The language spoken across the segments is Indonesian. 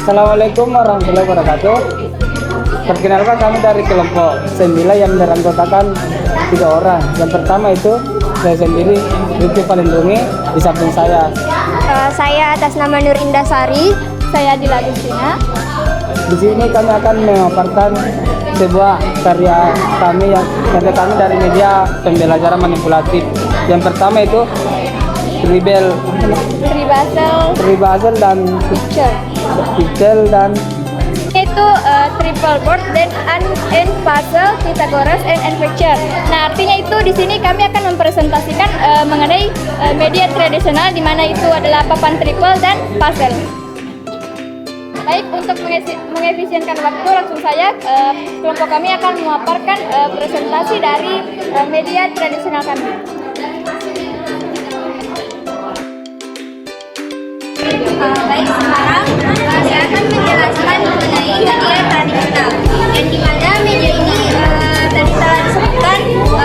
Assalamualaikum warahmatullahi wabarakatuh. Perkenalkan, kami dari kelompok 9 yang beranggotakan 3 orang. Yang pertama itu saya sendiri, Rifki Palindungi, di samping saya. Saya atas nama Nur Indasari. Saya Dila Agustina. Di sini kami akan memaparkan sebuah karya kami dari media pembelajaran manipulatif. Yang pertama itu Tribasel dan Pixel dan itu triple board dan and puzzle, Pythagoras and picture. Nah, artinya itu di sini kami akan mempresentasikan mengenai media tradisional di mana itu adalah papan triple dan puzzle. Baik, untuk mengefisienkan waktu, langsung saja kelompok kami akan memaparkan presentasi dari media tradisional kami. Baik, sekarang saya akan menjelaskan mengenai media tradisional yang dimana media ini tadi telah disebutkan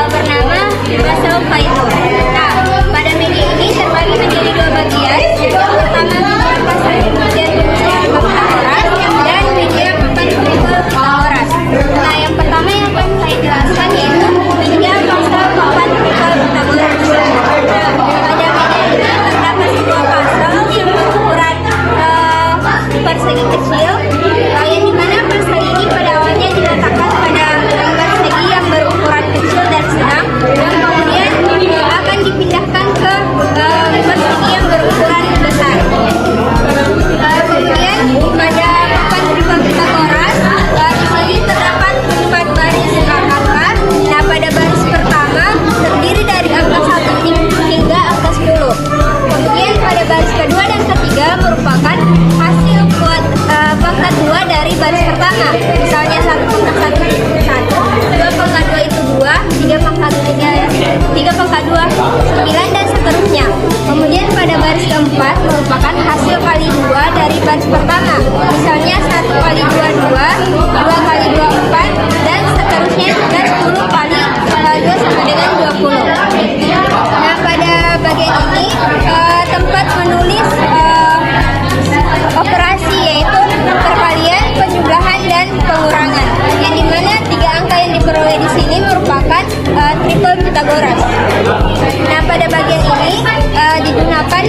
bernama Basel Python. Nah, pada media ini terbagi menjadi 2 bagian. Yang pertama media pasar kemudian Pythagoras dan media papan triple Pythagoras. Nah, yang pertama yang akan saya jelaskan yaitu media pasar papan triple Pythagoras. Nah, pada media ini terdapat sebuah pasal yang berukuran persegi kecil, yang dimana persegi ini pada awalnya diletakkan pada gambar segi yang berukuran kecil dan sedang, dan kemudian akan dipindahkan ke persegi yang berukuran besar. Kemudian pada papan triple Pythagoras di sini terdapat 4 baris angka. Nah, pada baris pertama terdiri dari angka 1 hingga angka 10. Kemudian pada baris kedua dan ketiga merupakan hasil pangkat 2 dari baris pertama. Misalnya 1 pangkat 1 itu 1, 2 pangkat 2 itu 2, 3 pangkat 2 9 dan seterusnya. Kemudian pada baris keempat merupakan hasil kali 2 dari baris pertama. Misalnya 1 kali 2 2, 2 kali 2 4 dan seterusnya hingga 10 kali 2 sama dengan 20. Nah, pada bagian ini tempat menulis operasi yaitu perkalian, penjumlahan dan pengurangan. Yang dimana 3 angka yang diperoleh di sini merupakan triple Pythagoras. Nah, pada bagian ini digunakan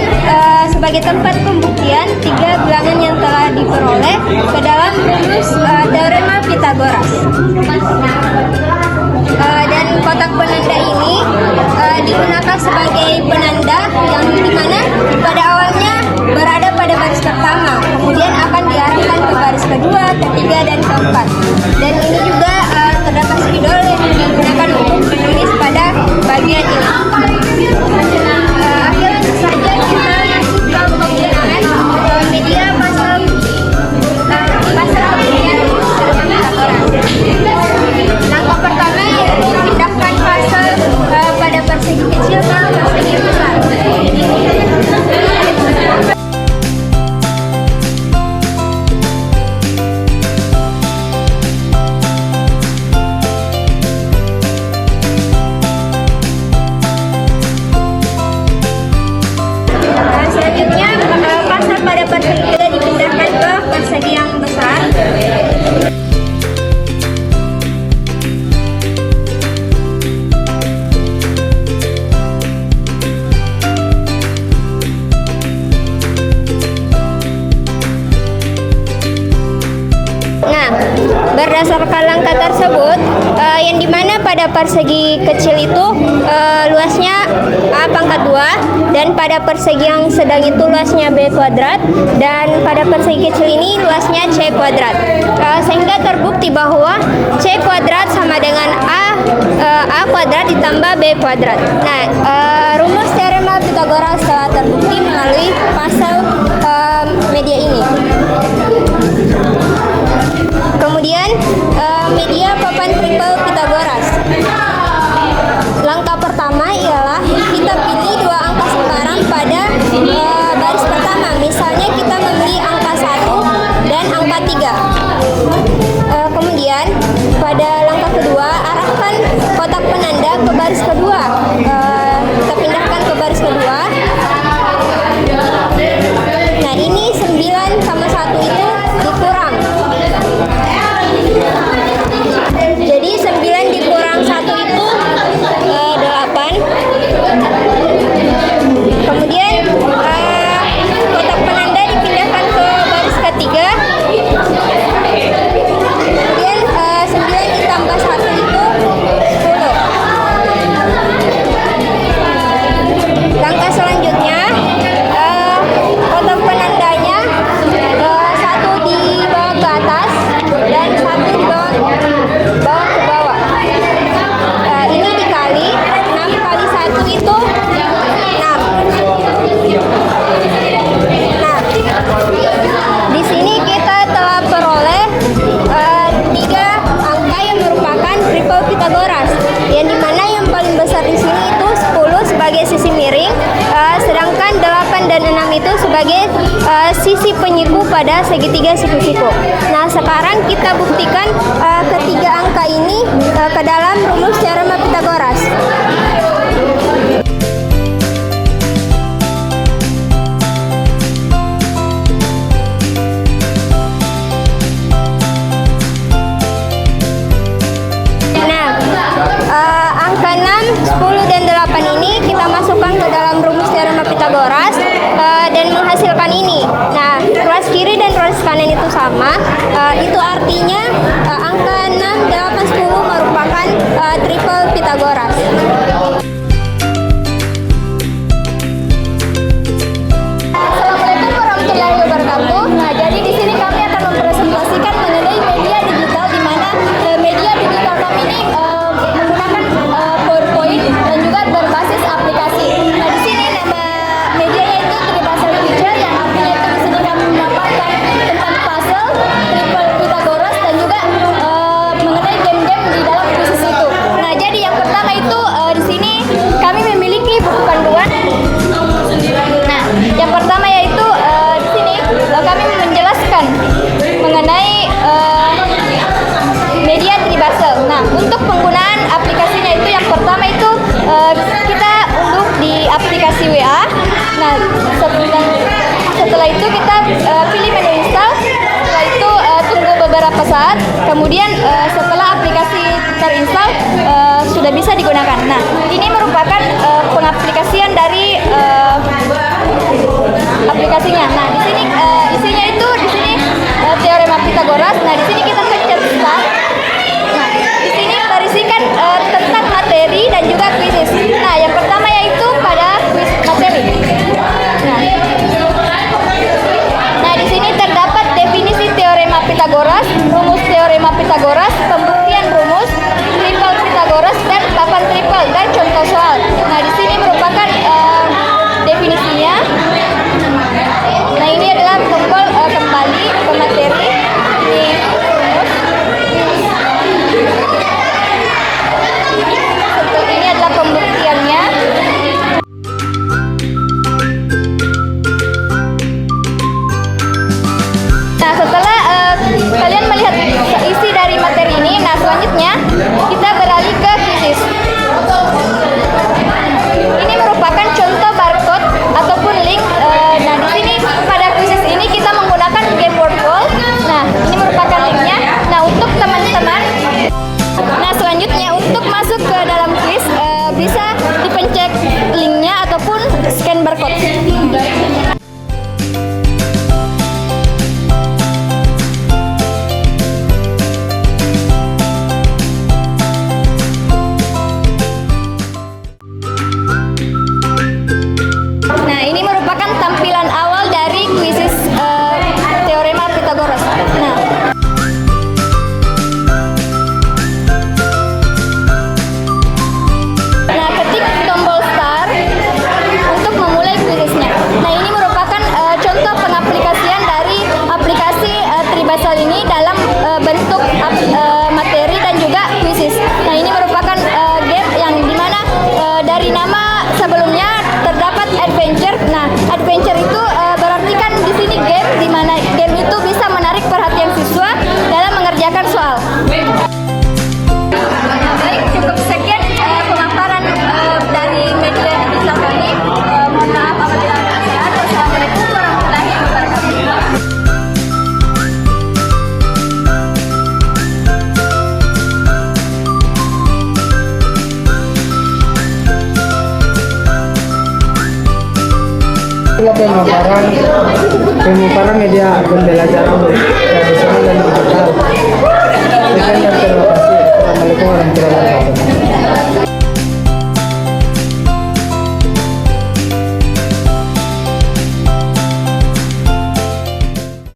sebagai tempat pembuktian 3 bilangan yang telah diperoleh ke dalam rumus teorema Pythagoras. Dan kotak penanda ini digunakan sebagai penanda yang dimana pada awalnya berada pada baris pertama, kemudian akan diarahkan ke baris kedua, ketiga, dan keempat. Dan ini juga terdapat spidol yang digunakan untuk menulis pada bagian ini. Akhirnya saja kita masuk ke penggunaan media pasal kemudian Pythagoras. Langkah pertama yaitu memindahkan pasal pada persegi kecil ke persegi besar. Selanjutnya pasal pada persegi kecil dipindahkan ke persegi yang besar. Nah, berdasarkan langkah tersebut, yang dimana pada persegi kecil itu luasnya A pangkat 2, dan pada persegi yang sedang itu luasnya B kuadrat, dan pada persegi kecil ini luasnya C kuadrat. Sehingga terbukti bahwa C kuadrat sama dengan A kuadrat ditambah B kuadrat. Nah, rumus teorema Pythagoras telah terbukti melalui pasal media ini. Kemudian media papan triple Pythagoras. Langkah pertama ialah kita pilih 2 angka sekarang pada baris pertama. Misalnya kita memilih angka 1 dan angka 3. Kemudian pada langkah kedua arahkan kotak penanda ke baris kedua. Kita pindahkan ke baris kedua. Nah, ini 9 sama 1 itu posisi penyiku pada segitiga siku-siku. Nah, sekarang kita buktikan ketiga angka ini ke dalam rumus teorema Pythagoras. Angka 6, 10, dan 8 ini kita masukkan ke dalam rumus teorema Pythagoras dan menghasilkan ini. Nah, ruas kiri dan ruas kanan itu sama. Itu artinya angka 6, 8, 10 merupakan triple Pythagoras. Assalamualaikum warahmatullahi wabarakatuh. Nah, jadi di sini kami akan mempresentasikan mengenai media digital, di mana media digital kami ini menggunakan PowerPoint dan juga berbasis aplikasi. Nah, di sini nama medianya itu Tribasal Feature, yang artinya itu di sini kami mendapatkan tentang puzzle, triple Pythagoras, dan juga mengenai game-game di dalam kuisis itu. Nah, jadi yang pertama itu di sini kami memiliki buku panduan. Nah, yang pertama yaitu di sini kami menjelaskan mengenai media Tribasal. Nah, untuk penggunaan aplikasinya itu yang pertama itu kita unduh di aplikasi WA. Nah, setelah itu kita pilih menu install. Setelah itu tunggu beberapa saat. Kemudian setelah aplikasi terinstall sudah bisa digunakan. Nah, ini merupakan pengaplikasian dari aplikasinya. Nah, di sini isinya itu di sini teorema Pythagoras. Nah, di sini kita pencet start. Nah, di sini berisikan tentang materi dan juga kuisis. Nah, yang pertama yaitu pada kuis materi. Nah, di sini terdapat definisi teorema Pythagoras, rumus teorema Pythagoras, pembuktian rumus, triple Pythagoras, dan papan triple dan contoh soal. Nah, di sini merupakan definisinya. Nah, ini adalah tombol kembali ke materi. Ini adalah pembuktiannya. Nah, setelah kalian melihat isi dari materi ini, nah selanjutnya kita beralih ke kuisis. Ini merupakan contoh barcode ataupun link. Nah, di sini pada kuisis ini kita menggunakan game word wall. Nah, ini merupakan linknya. Nah, untuk teman-teman, nah selanjutnya untuk masuk ke dalam kuis bisa dipencet linknya ataupun scan barcode. Nah, ini merupakan tampilan awal dari kuisis teorema Pythagoras. Nah, ketik tombol start untuk memulai kuisisnya. Nah, ini merupakan contoh pengaplikasian dari aplikasi Tribasal ini dalam bentuk materi dan juga kuisis. Nah, ini merupakan game yang dimana dari nama sebelumnya terdapat adventure. Nah, adventure itu berarti kan di sini game, di mana game itu bisa menarik perhatian siswa dalam mengerjakan soal. Baik, cukup sekian pemaparan dari media digital kami. Mohon maaf apabila ada kesalahan. Wassalamualaikum warahmatullahi wabarakatuh. Itulah pemaparan media pembelajaran tradisional dan digital.